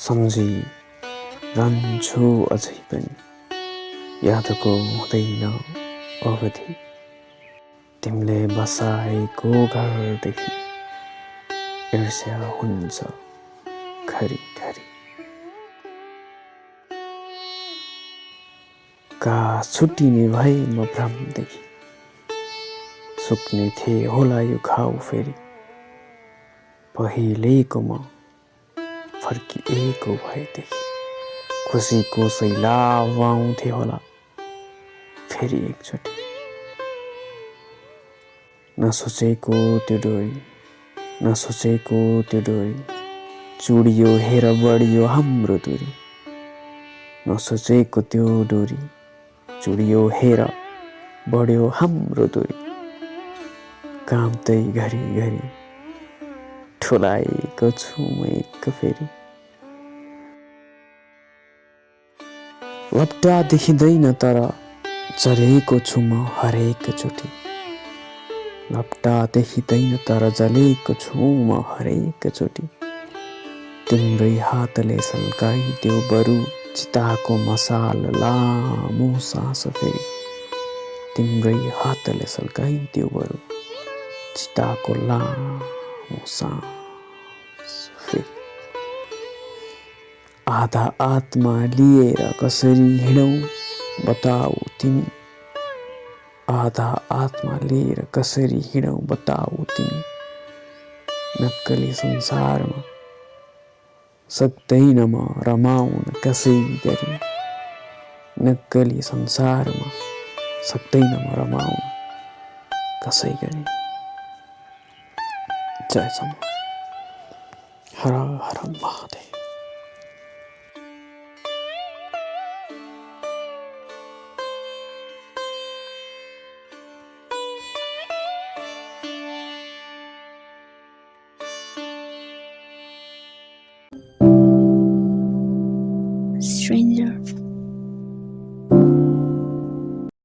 सम्झिरहन्छु अझै पनि यादको हुँदैन अवधि तिमीले बसाएको घरदेखि ईर्ष्या हुन्छ घरिघरि काश छुट्टिने भए म भ्रमदेखि सुक्ने थिए होला यो घाउ फेरि पहिलेको म फर्किएको भएदेखि खुसीको सैलाब आउँथे होला फेरि एकचोटि नसोचेको त्यो डोरी चुडियो हेर बढियो हाम्रो दूरी नसोचेको त्यो डोरी चुडियो हेर बढ्यो हाम्रो दूरी काम्दै घरिघरि ठुलाएको छु म एक फेरि लप्टा देखिँदैन तर जलेको छु म हरेक चोटि लप्टा देखिँदैन तर जलेको छु म हरेक चोटि तिम्रै हातले सल्काइदेऊ बरु चिताको मसाल लामो सास फेरि तिम्रै हातले सल्काइदेऊ बरु चिताको लामो सास फेरि आधा आत्मा लिएर कसरी हिँडौ बताऊ तिमी आधा आत्मा लिएर कसरी हिँडौ बताऊ तिमी नक्कली संसारमा सक्दैन म रमाउन कसै गरी नक्कली संसारमा सक्दैन म रमाउन कसै गरी जयसम्म हर हर महादेव Stranger.